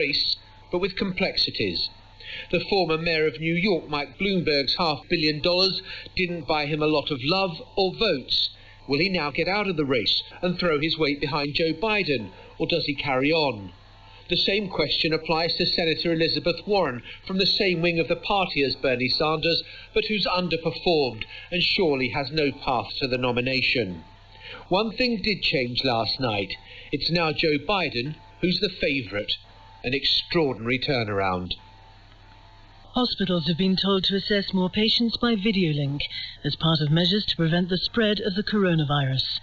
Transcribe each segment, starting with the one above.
race, but with complexities. The former mayor of New York, Mike Bloomberg's $500 million didn't buy him a lot of love or votes. Will he now get out of the race and throw his weight behind Joe Biden, or does he carry on? The same question applies to Senator Elizabeth Warren, from the same wing of the party as Bernie Sanders, but who's underperformed and surely has no path to the nomination. One thing did change last night. It's now Joe Biden who's the favourite. An extraordinary turnaround. Hospitals have been told to assess more patients by video link as part of measures to prevent the spread of the coronavirus.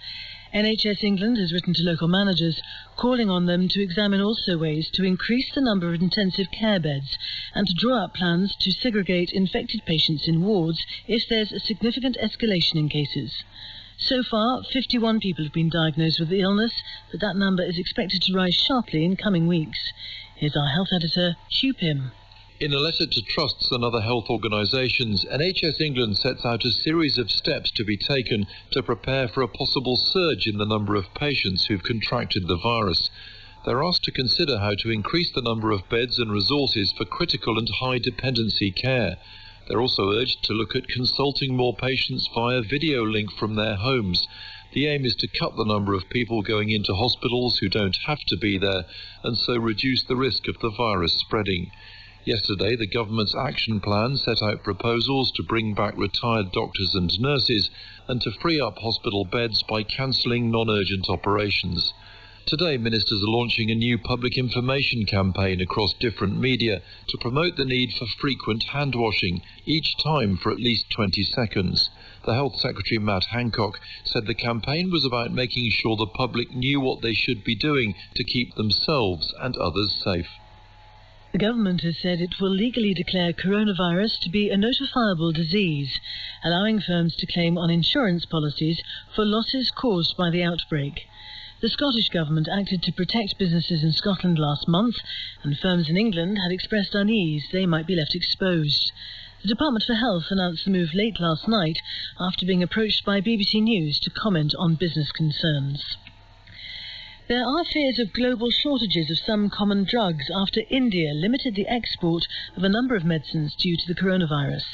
NHS England has written to local managers, calling on them to examine also ways to increase the number of intensive care beds and to draw up plans to segregate infected patients in wards if there's a significant escalation in cases. So far, 51 people have been diagnosed with the illness, but that number is expected to rise sharply in coming weeks. Here's our health editor, Cheaptoyman. In a letter to trusts and other health organisations, NHS England sets out a series of steps to be taken to prepare for a possible surge in the number of patients who've contracted the virus. They're asked to consider how to increase the number of beds and resources for critical and high dependency care. They're also urged to look at consulting more patients via video link from their homes. The aim is to cut the number of people going into hospitals who don't have to be there and so reduce the risk of the virus spreading. Yesterday, the government's action plan set out proposals to bring back retired doctors and nurses and to free up hospital beds by cancelling non-urgent operations. Today, ministers are launching a new public information campaign across different media to promote the need for frequent hand washing, each time for at least 20 seconds. The Health Secretary, Matt Hancock, said the campaign was about making sure the public knew what they should be doing to keep themselves and others safe. The government has said it will legally declare coronavirus to be a notifiable disease, allowing firms to claim on insurance policies for losses caused by the outbreak. The Scottish Government acted to protect businesses in Scotland last month, and firms in England had expressed unease they might be left exposed. The Department for Health announced the move late last night after being approached by BBC News to comment on business concerns. There are fears of global shortages of some common drugs after India limited the export of a number of medicines due to the coronavirus.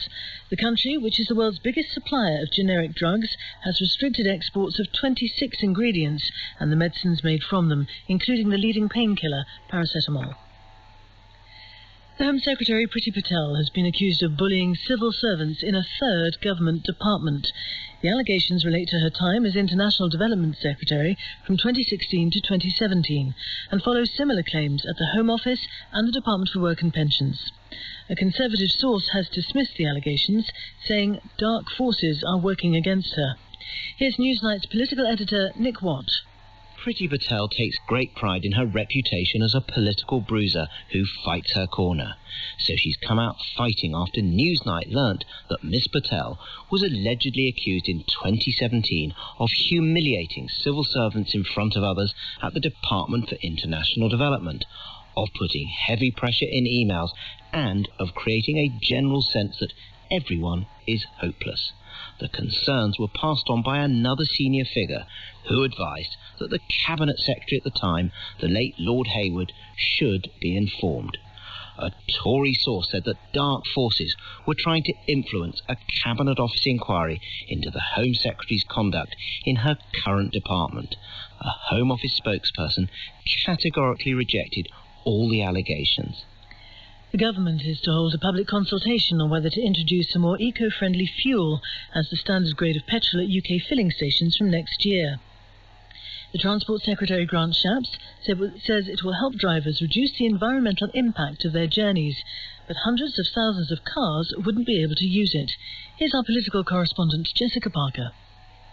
The country, which is the world's biggest supplier of generic drugs, has restricted exports of 26 ingredients and the medicines made from them, including the leading painkiller, paracetamol. The Home Secretary, Priti Patel, has been accused of bullying civil servants in a third government department. The allegations relate to her time as International Development Secretary from 2016 to 2017 and follow similar claims at the Home Office and the Department for Work and Pensions. A Conservative source has dismissed the allegations, saying dark forces are working against her. Here's Newsnight's political editor, Nick Watt. Priti Patel takes great pride in her reputation as a political bruiser who fights her corner. So she's come out fighting after Newsnight learnt that Miss Patel was allegedly accused in 2017 of humiliating civil servants in front of others at the Department for International Development, of putting heavy pressure in emails, and of creating a general sense that everyone is hopeless. The concerns were passed on by another senior figure who advised that the Cabinet Secretary at the time, the late Lord Hayward, should be informed. A Tory source said that dark forces were trying to influence a Cabinet Office inquiry into the Home Secretary's conduct in her current department. A Home Office spokesperson categorically rejected all the allegations. The government is to hold a public consultation on whether to introduce a more eco-friendly fuel as the standard grade of petrol at UK filling stations from next year. The Transport Secretary, Grant Shapps, says it will help drivers reduce the environmental impact of their journeys, but hundreds of thousands of cars wouldn't be able to use it. Here's our political correspondent, Jessica Parker.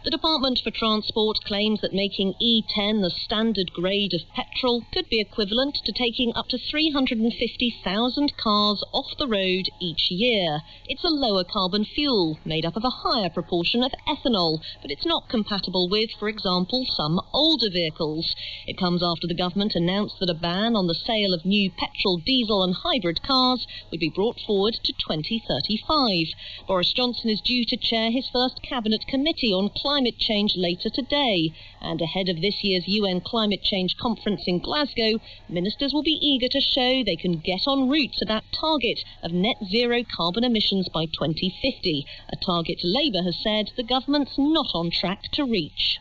The Department for Transport claims that making E10 the standard grade of petrol could be equivalent to taking up to 350,000 cars off the road each year. It's a lower carbon fuel, made up of a higher proportion of ethanol, but it's not compatible with, for example, some older vehicles. It comes after the government announced that a ban on the sale of new petrol, diesel and hybrid cars would be brought forward to 2035. Boris Johnson is due to chair his first Cabinet Committee on climate climate change later today. And ahead of this year's UN Climate Change Conference in Glasgow, ministers will be eager to show they can get en route to that target of net zero carbon emissions by 2050, a target Labour has said the government's not on track to reach.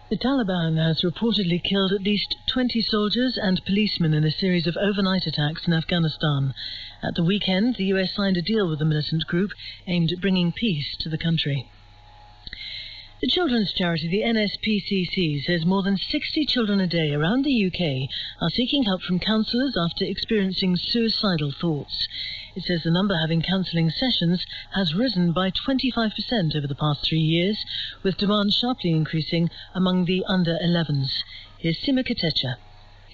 The Taliban has reportedly killed at least 20 soldiers and policemen in a series of overnight attacks in Afghanistan. At the weekend, the US signed a deal with the militant group aimed at bringing peace to the country. The children's charity, the NSPCC, says more than 60 children a day around the UK are seeking help from counsellors after experiencing suicidal thoughts. It says the number having counselling sessions has risen by 25% over the past 3 years, with demand sharply increasing among the under-11s. Here's Sima Katecha.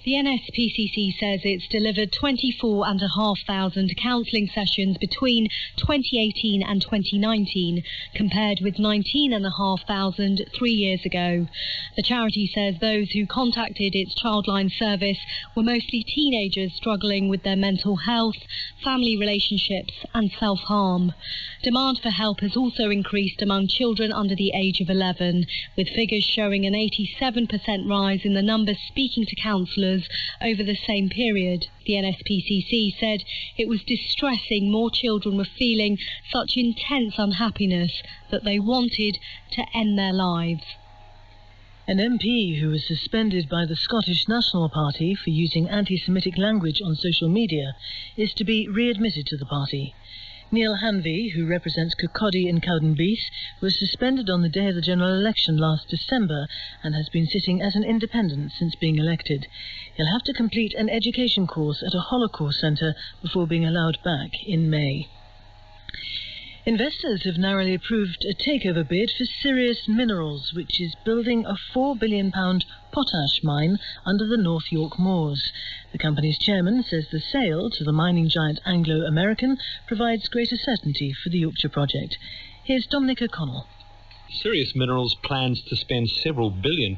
The NSPCC says it's delivered 24,500 counselling sessions between 2018 and 2019, compared with 19,500 3 years ago. The charity says those who contacted its Childline service were mostly teenagers struggling with their mental health, family relationships and self-harm. Demand for help has also increased among children under the age of 11, with figures showing an 87% rise in the numbers speaking to counsellors over the same period. The NSPCC said it was distressing more children were feeling such intense unhappiness that they wanted to end their lives. An MP who was suspended by the Scottish National Party for using anti-Semitic language on social media is to be readmitted to the party. Neil Hanvey, who represents Kirkcaldy in Cowdenbeath, was suspended on the day of the general election last December and has been sitting as an independent since being elected. He'll have to complete an education course at a Holocaust centre before being allowed back in May. Investors have narrowly approved a takeover bid for Sirius Minerals, which is building a £4 billion potash mine under the North York Moors. The company's chairman says the sale to the mining giant Anglo-American provides greater certainty for the Yorkshire project. Here's Dominic O'Connell. Sirius Minerals plans to spend several £1 billion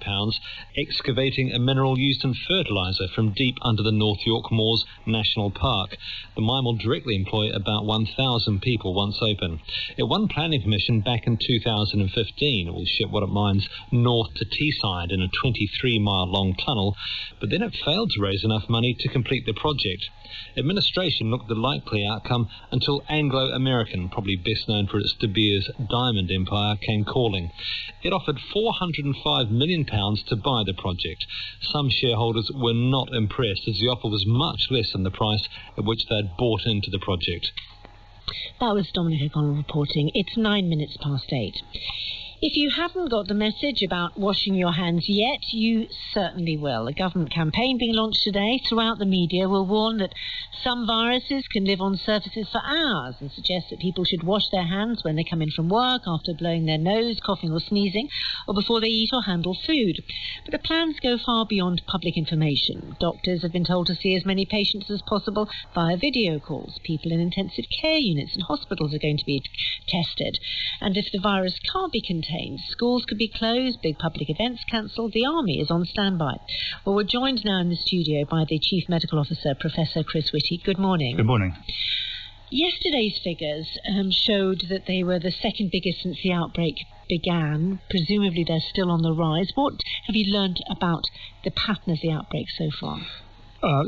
excavating a mineral used in fertiliser from deep under the North York Moors National Park. The mine will directly employ about 1,000 people once open. It won planning permission back in 2015. It will ship what it mines north to Teesside in a 23-mile-long tunnel, but then it failed to raise enough money to complete the project. Administration looked the likely outcome until Anglo-American, probably best known for its De Beers diamond empire, came calling. It offered £405 million to buy the project. Some shareholders were not impressed, as the offer was much less than the price at which they had bought into the project. That was Dominic O'Connell reporting. It's 8:09. If you haven't got the message about washing your hands yet, you certainly will. A government campaign being launched today throughout the media will warn that some viruses can live on surfaces for hours and suggest that people should wash their hands when they come in from work, after blowing their nose, coughing or sneezing, or before they eat or handle food. But the plans go far beyond public information. Doctors have been told to see as many patients as possible via video calls. People in intensive care units and hospitals are going to be tested. And if the virus can't be contained, schools could be closed, big public events cancelled. The army is on standby. Well, we're joined now in the studio by the Chief Medical Officer, Professor Chris Whitty. Good morning. Good morning. Yesterday's figures showed that they were the second biggest since the outbreak began. Presumably they're still on the rise. What have you learned about the pattern of the outbreak so far?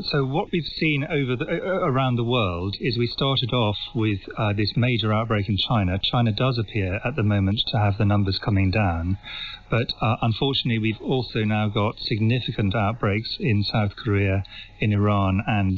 So what we've seen around the world is we started off with this major outbreak in China. China does appear at the moment to have the numbers coming down, but unfortunately we've also now got significant outbreaks in South Korea, in Iran and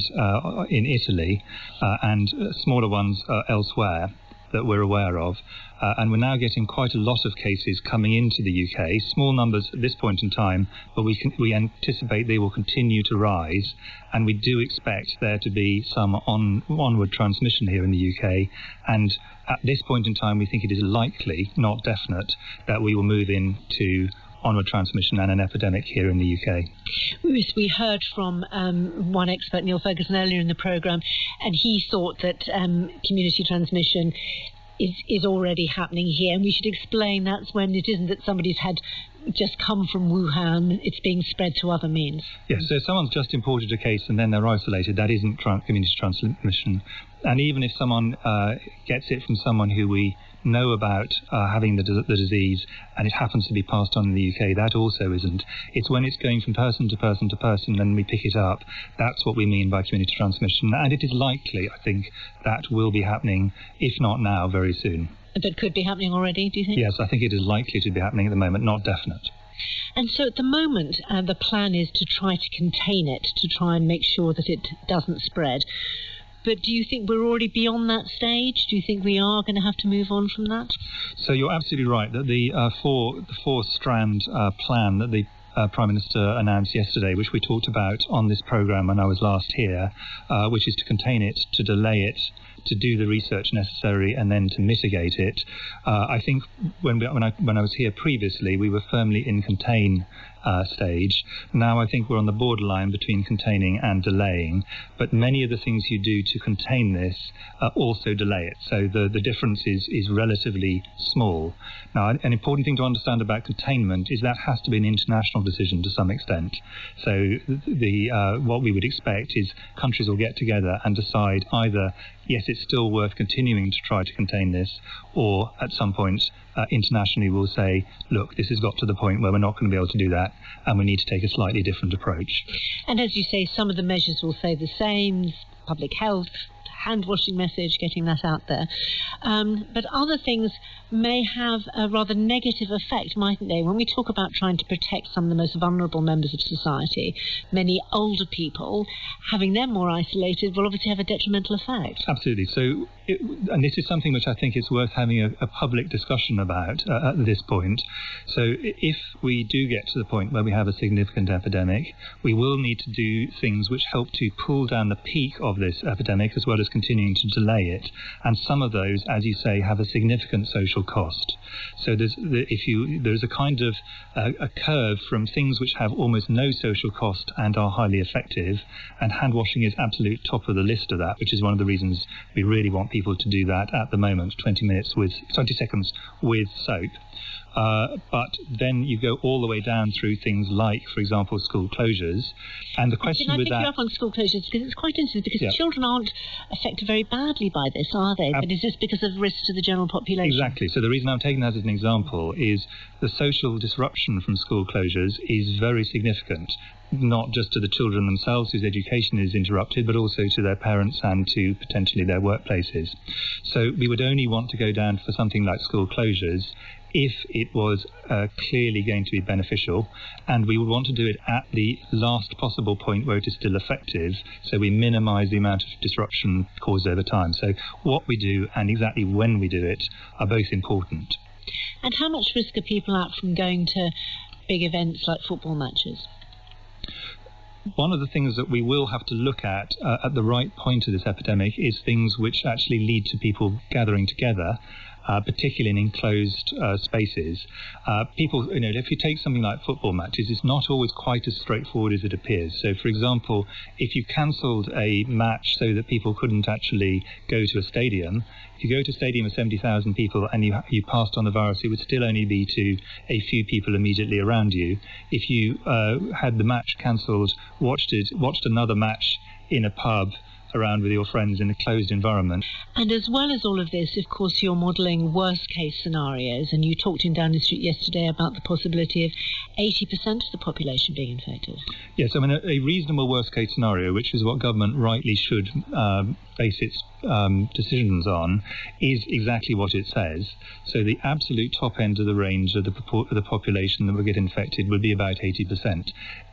in Italy, and smaller ones elsewhere that we're aware of. And we're now getting quite a lot of cases coming into the UK, small numbers at this point in time, but we anticipate they will continue to rise, and we do expect there to be some onward transmission here in the UK, and at this point in time we think it is likely, not definite, that we will move into onward transmission and an epidemic here in the UK. We heard from one expert, Neil Ferguson, earlier in the programme, and he thought that community transmission is already happening here, and we should explain that's when it isn't that somebody's had just come from Wuhan, it's being spread to other means. Yes, so if someone's just imported a case and then they're isolated, that isn't community transmission. And even if someone gets it from someone who we know about having the disease and it happens to be passed on in the UK. That also isn't. It's when it's going from person to person to person and we pick it up. That's what we mean by community transmission. And it is likely, I think, that will be happening, if not now, very soon. But could be happening already, do you think? Yes, I think it is likely to be happening at the moment, not definite. And so at the moment, the plan is to try to contain it, to try and make sure that it doesn't spread. But do you think we're already beyond that stage? Do you think we are going to have to move on from that? So you're absolutely right that the four-strand plan that the Prime Minister announced yesterday, which we talked about on this programme when I was last here, which is to contain it, to delay it, to do the research necessary, and then to mitigate it. I think when I was here previously, we were firmly in contain stage. Now I think we're on the borderline between containing and delaying, but many of the things you do to contain this also delay it. So the difference is relatively small. Now, an important thing to understand about containment is that has to be an international decision to some extent. So what we would expect is countries will get together and decide either, yes, it's still worth continuing to try to contain this, or at some point internationally we'll say, look, this has got to the point where we're not going to be able to do that and we need to take a slightly different approach. And as you say, some of the measures will say the same, public health, hand-washing message, getting that out there. But other things may have a rather negative effect, mightn't they? When we talk about trying to protect some of the most vulnerable members of society, many older people, having them more isolated will obviously have a detrimental effect. Absolutely. So, and this is something which I think is worth having a public discussion about at this point. So if we do get to the point where we have a significant epidemic, we will need to do things which help to pull down the peak of this epidemic as well as continuing to delay it. And some of those, as you say, have a significant social cost. So there's a kind of a curve from things which have almost no social cost and are highly effective, and hand washing is absolute top of the list of that, which is one of the reasons we really want people to do that at the moment, 20 seconds with soap. But then you go all the way down through things like, for example, school closures. And the question with that... I pick you up on school closures because it's quite interesting, because children aren't affected very badly by this, are they? But is this because of risk to the general population? Exactly. So the reason I'm taking that as an example is the social disruption from school closures is very significant, not just to the children themselves whose education is interrupted, but also to their parents and to potentially their workplaces. So we would only want to go down for something like school closures if it was clearly going to be beneficial, and we would want to do it at the last possible point where it is still effective, so we minimise the amount of disruption caused over time. So what we do and exactly when we do it are both important. And how much risk are people at from going to big events like football matches? One of the things that we will have to look at the right point of this epidemic is things which actually lead to people gathering together, particularly in enclosed spaces. People, if you take something like football matches, it's not always quite as straightforward as it appears. So, for example, if you cancelled a match so that people couldn't actually go to a stadium, if you go to a stadium of 70,000 people and you passed on the virus, it would still only be to a few people immediately around you. If you had the match cancelled, watched another match in a pub around with your friends in a closed environment. And as well as all of this, of course, you're modelling worst-case scenarios, and you talked in Downing Street yesterday about the possibility of 80% of the population being infected. Yes, I mean, a reasonable worst-case scenario, which is what government rightly should base its decisions on, is exactly what it says. So the absolute top end of the range of the population that will get infected would be about 80%.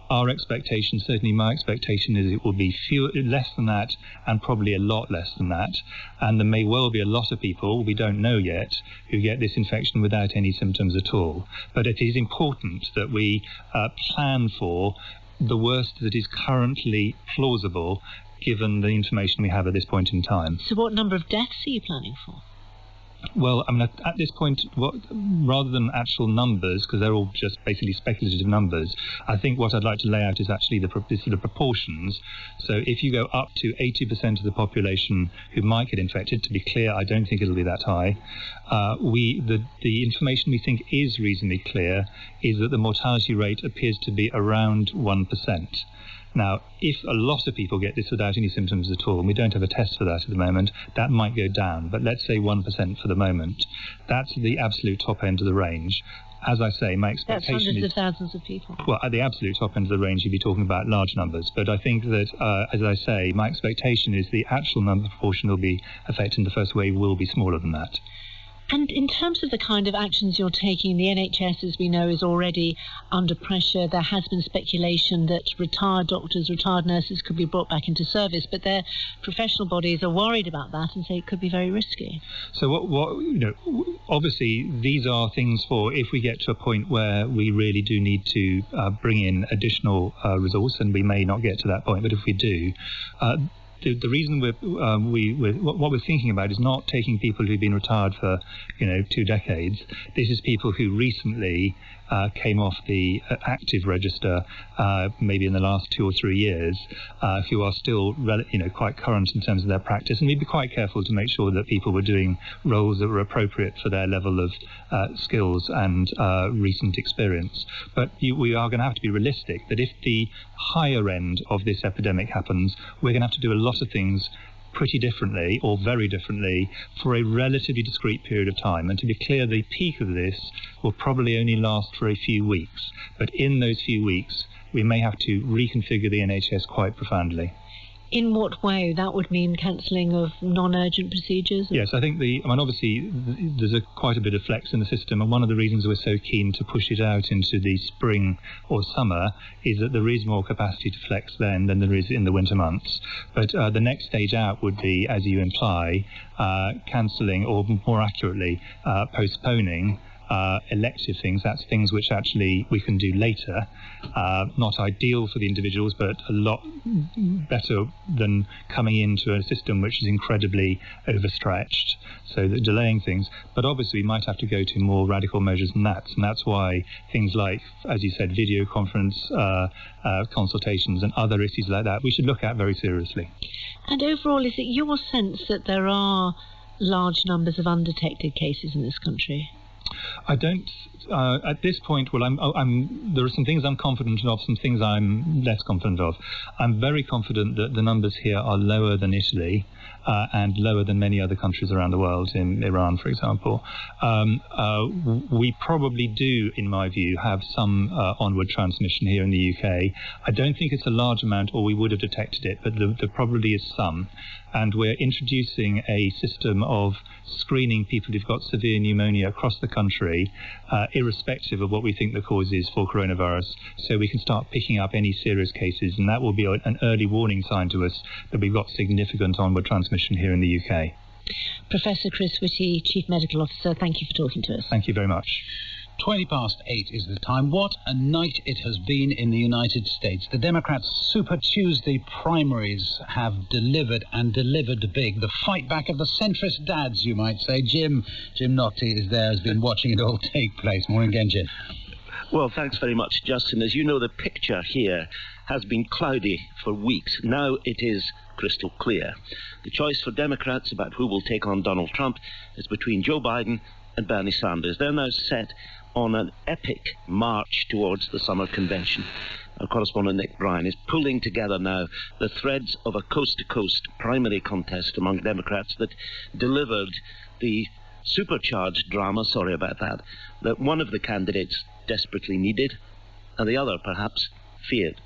Our expectation, certainly my expectation, is it will be less than that and probably a lot less than that. And there may well be a lot of people, we don't know yet, who get this infection without any symptoms at all. But it is important that we plan for the worst that is currently plausible given the information we have at this point in time. So what number of deaths are you planning for? Well, I mean, at this point, rather than actual numbers, because they're all just basically speculative numbers, I think what I'd like to lay out is actually the proportions. So if you go up to 80% of the population who might get infected, to be clear, I don't think it'll be that high. The information we think is reasonably clear is that the mortality rate appears to be around 1%. Now, if a lot of people get this without any symptoms at all, and we don't have a test for that at the moment, that might go down. But let's say 1% for the moment. That's the absolute top end of the range. As I say, my expectation That's hundreds is... of thousands of people. Well, at the absolute top end of the range, you'd be talking about large numbers. But I think that, as I say, my expectation is the actual number proportion will be affected in the first wave will be smaller than that. And in terms of the kind of actions you're taking, the NHS, as we know, is already under pressure. There has been speculation that retired doctors, retired nurses could be brought back into service, but their professional bodies are worried about that and say it could be very risky. So obviously these are things for if we get to a point where we really do need to bring in additional resource, and we may not get to that point, but if we do, the reason what we're thinking about is not taking people who've been retired for 2 decades. This is people who recently came off the active register, maybe in the last 2 or 3 years, who are still quite current in terms of their practice, and we'd be quite careful to make sure that people were doing roles that were appropriate for their level of skills and recent experience. But we are going to have to be realistic that if the higher end of this epidemic happens, we're going to have to do a lot of things pretty differently or very differently for a relatively discrete period of time. And to be clear, the peak of this will probably only last for a few weeks. But in those few weeks, we may have to reconfigure the NHS quite profoundly. In what way? That would mean cancelling of non-urgent procedures? Yes, I think obviously there's quite a bit of flex in the system, and one of the reasons we're so keen to push it out into the spring or summer is that there is more capacity to flex then than there is in the winter months. But the next stage out would be, as you imply, cancelling, or more accurately, postponing elective things. That's things which actually we can do later. Not ideal for the individuals, but a lot better than coming into a system which is incredibly overstretched. So delaying things. But obviously we might have to go to more radical measures than that. And that's why things like, as you said, video conference consultations and other issues like that, we should look at very seriously. And overall, is it your sense that there are large numbers of undetected cases in this country? I don't, at this point, there are some things I'm confident of, some things I'm less confident of. I'm very confident that the numbers here are lower than Italy and lower than many other countries around the world, in Iran, for example. We probably do, in my view, have some onward transmission here in the UK. I don't think it's a large amount, or we would have detected it, but there probably is some. And we're introducing a system of screening people who've got severe pneumonia across the country, irrespective of what we think the cause is for coronavirus, so we can start picking up any serious cases, and that will be an early warning sign to us that we've got significant onward transmission here in the UK. Professor Chris Whitty, Chief Medical Officer, thank you for talking to us. Thank you very much. 8:20 is the time. What a night it has been in the United States. The Democrats' Super Tuesday primaries have delivered, and delivered big. The fight back of the centrist dads, you might say. Jim Nocti is there, has been watching it all take place. Morning again, Jim. Well, thanks very much, Justin. As you know, the picture here has been cloudy for weeks. Now it is crystal clear. The choice for Democrats about who will take on Donald Trump is between Joe Biden and Bernie Sanders. They're now set on an epic march towards the summer convention. Our correspondent Nick Bryan is pulling together now the threads of a coast-to-coast primary contest among Democrats that delivered the supercharged drama, sorry about that one of the candidates desperately needed and the other perhaps feared.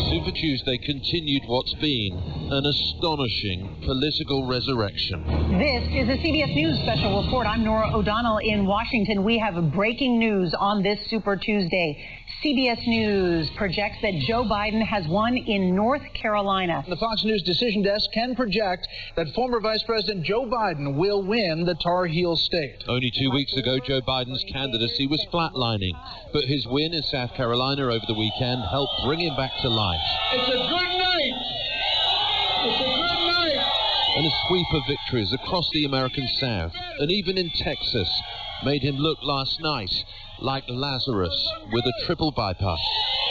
Super Tuesday continued what's been an astonishing political resurrection. This is a CBS News special report. I'm Nora O'Donnell in Washington. We have breaking news on this Super Tuesday. CBS News projects that Joe Biden has won in North Carolina. The Fox News decision desk can project that former Vice President Joe Biden will win the Tar Heel state. Only 2 weeks ago, Joe Biden's candidacy was flatlining, but his win in South Carolina over the weekend helped bring him back to life. It's a good night. It's a good night. And a sweep of victories across the American South, and even in Texas, made him look last night like Lazarus with a triple bypass.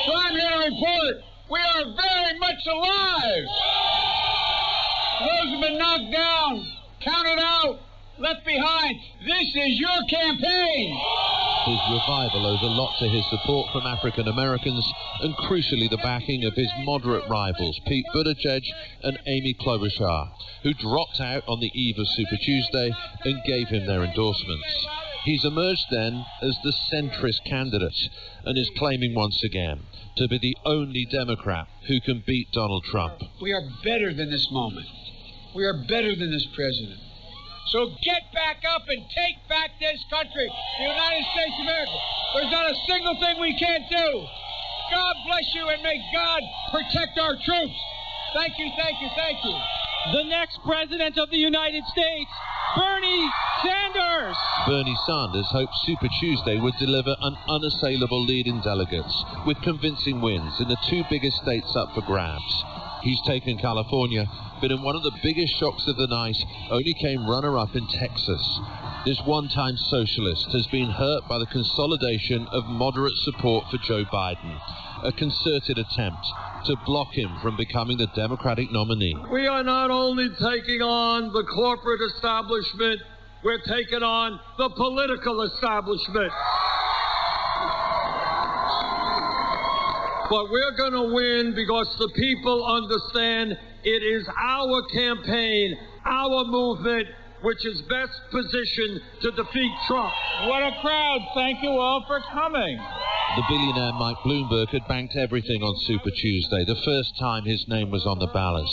So I'm here to report we are very much alive. Those who've been knocked down, counted out, left behind, this is your campaign. His revival owes a lot to his support from African Americans and, crucially, the backing of his moderate rivals, Pete Buttigieg and Amy Klobuchar, who dropped out on the eve of Super Tuesday and gave him their endorsements. He's emerged then as the centrist candidate and is claiming once again to be the only Democrat who can beat Donald Trump. We are better than this moment. We are better than this president. So get back up and take back this country, the United States of America. There's not a single thing we can't do. God bless you and may God protect our troops. Thank you, thank you, thank you. The next president of the United States, Bernie Sanders. Bernie Sanders hoped Super Tuesday would deliver an unassailable lead in delegates, with convincing wins in the two biggest states up for grabs. He's taken California, but in one of the biggest shocks of the night, only came runner-up in Texas. This one-time socialist has been hurt by the consolidation of moderate support for Joe Biden, a concerted attempt to block him from becoming the Democratic nominee. We are not only taking on the corporate establishment, we're taking on the political establishment. But we're going to win because the people understand it is our campaign, our movement, which is best positioned to defeat Trump. What a crowd. Thank you all for coming. The billionaire Mike Bloomberg had banked everything on Super Tuesday, the first time his name was on the ballot.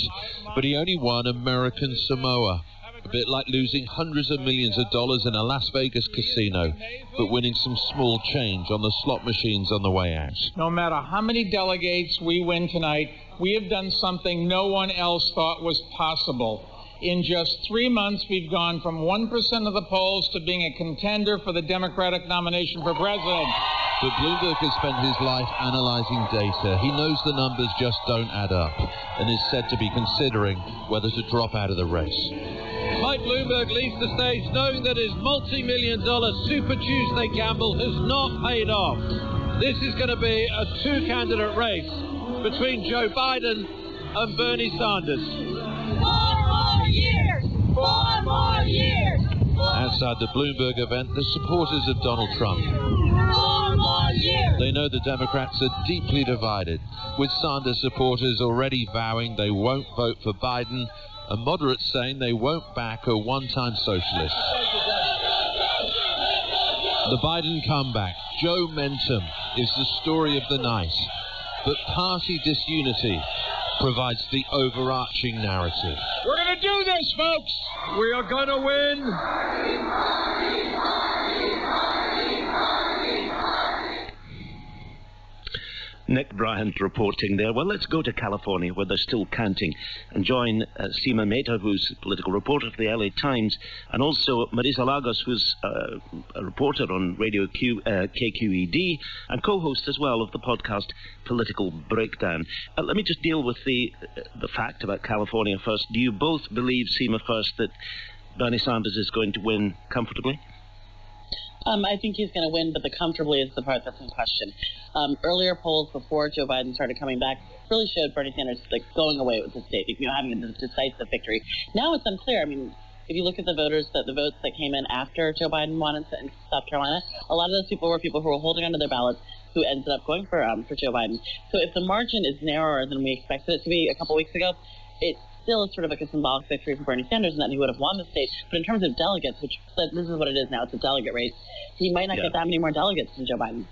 But he only won American Samoa, a bit like losing hundreds of millions of dollars in a Las Vegas casino, but winning some small change on the slot machines on the way out. No matter how many delegates we win tonight, we have done something no one else thought was possible. In just 3 months, we've gone from 1% of the polls to being a contender for the Democratic nomination for president. But Bloomberg has spent his life analysing data. He knows the numbers just don't add up and is said to be considering whether to drop out of the race. Mike Bloomberg leaves the stage knowing that his multi-million-dollar Super Tuesday gamble has not paid off. This is going to be a two-candidate race between Joe Biden and Bernie Sanders. 4 more years! 4 more years! Outside the Bloomberg event, the supporters of Donald Trump. 4 more years! They know the Democrats are deeply divided, with Sanders supporters already vowing they won't vote for Biden, and moderates saying they won't back a one-time socialist. The Biden comeback, Joe Mentum, is the story of the night, but party disunity provides the overarching narrative. We're going to do this, folks. We are going to win. Nick Bryant reporting there. Well, let's go to California, where they're still counting, and join Seema Mehta, who's a political reporter for the LA Times, and also Marisa Lagos, who's a reporter on Radio KQED, and co-host as well of the podcast Political Breakdown. Let me just deal with the fact about California first. Do you both believe, Seema, first, that Bernie Sanders is going to win comfortably? I think he's going to win, but the comfortably is the part that's in question. Earlier polls before Joe Biden started coming back really showed Bernie Sanders going away with the state, having a decisive victory. Now it's unclear. I mean, if you look at the votes that came in after Joe Biden won in South Carolina, a lot of those people were people who were holding onto their ballots who ended up going for Joe Biden. So if the margin is narrower than we expected it to be a couple weeks ago, it still is sort of like a symbolic victory for Bernie Sanders in that he would have won the state. But in terms of delegates, which this is what it is now, it's a delegate race, he might not get that many more delegates than Joe Biden.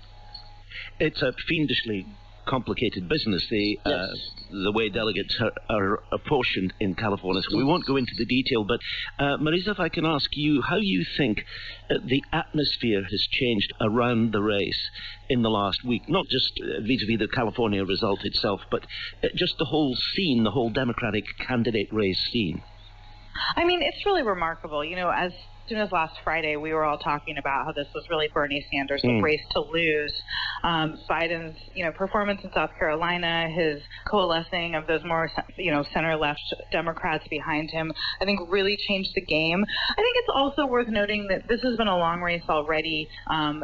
It's a fiendishly complicated business, the way delegates are apportioned in California. So we won't go into the detail, but Marisa, if I can ask you how you think the atmosphere has changed around the race in the last week, not just vis-a-vis the California result itself, but just the whole scene, the whole Democratic candidate race scene. I mean, it's really remarkable. As soon as last Friday, we were all talking about how this was really Bernie Sanders' race to lose. Biden's, performance in South Carolina, his coalescing of those more, center-left Democrats behind him, I think really changed the game. I think it's also worth noting that this has been a long race already. A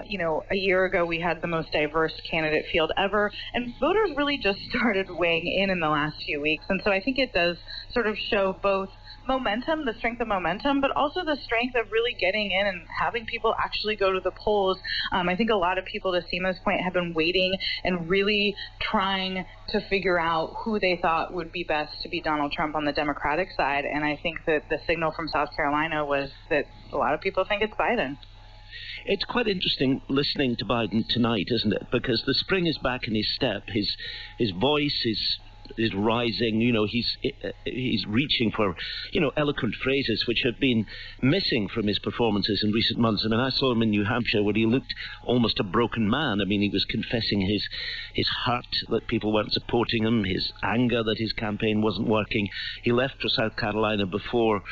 year ago, we had the most diverse candidate field ever, and voters really just started weighing in the last few weeks. And so I think it does sort of show both momentum, the strength of momentum, but also the strength of really getting in and having people actually go to the polls. I think a lot of people, to Seema's point, have been waiting and really trying to figure out who they thought would be best to beat Donald Trump on the Democratic side. And I think that the signal from South Carolina was that a lot of people think it's Biden. It's quite interesting listening to Biden tonight, isn't it? Because the spring is back in his step. His voice is rising. You know, he's reaching for, you know, eloquent phrases which have been missing from his performances in recent months. I mean, I saw him in New Hampshire where he looked almost a broken man. I mean, he was confessing his hurt that people weren't supporting him, his anger that his campaign wasn't working. He left for South Carolina before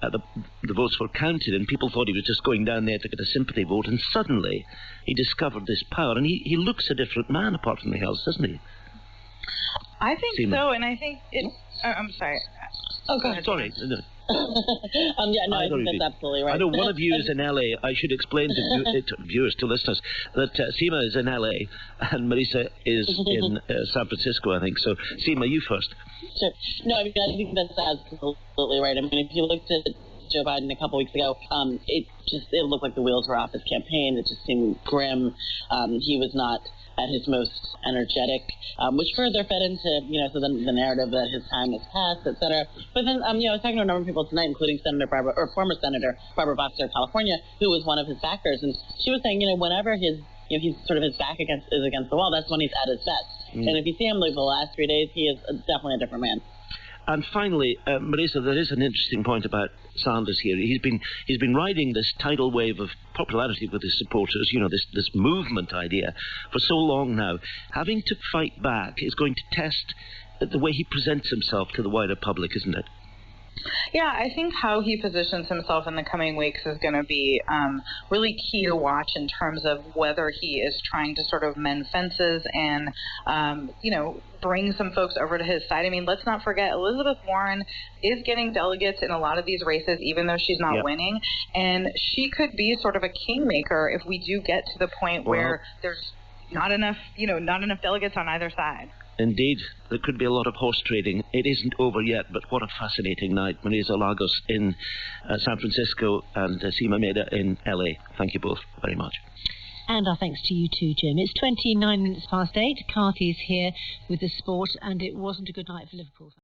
the votes were counted, and people thought he was just going down there to get a sympathy vote, and suddenly he discovered this power, and he looks a different man apart from anything else, doesn't he? I think Seema. so, and I think it's... I'm sorry. Oh, go ahead. Sorry. Yeah, no, I think that's absolutely right. I know one of you is in LA. I should explain to viewers, to listeners, that Seema is in LA and Marisa is in San Francisco, I think. So, Seema, you first. Sure. No, I mean, I think that's absolutely right. I mean, if you looked at Joe Biden a couple weeks ago, it looked like the wheels were off his campaign. It just seemed grim. He was not at his most energetic, which further fed into, you know, so the narrative that his time has passed, et cetera. But then, you know, I was talking to a number of people tonight, including former Senator Barbara Boxer of California, who was one of his backers, and she was saying, you know, whenever his back is against the wall, that's when he's at his best. And if you see him like the last 3 days, he is definitely a different man. And finally, Marisa, there is an interesting point about Sanders here. He's been riding this tidal wave of popularity with his supporters, you know, this movement idea for so long now. Having to fight back is going to test the way he presents himself to the wider public, isn't it? Yeah, I think how he positions himself in the coming weeks is going to be really key to watch in terms of whether he is trying to sort of mend fences and, you know, bring some folks over to his side. I mean, let's not forget, Elizabeth Warren is getting delegates in a lot of these races, even though she's not winning. And she could be sort of a kingmaker if we do get to the point where there's not enough delegates on either side. Indeed, there could be a lot of horse trading. It isn't over yet, but what a fascinating night. Marisa Lagos in San Francisco and Seema Mehta in LA. Thank you both very much. And our thanks to you too, Jim. It's 29 minutes past 8. Carthy's here with the sport, and it wasn't a good night for Liverpool.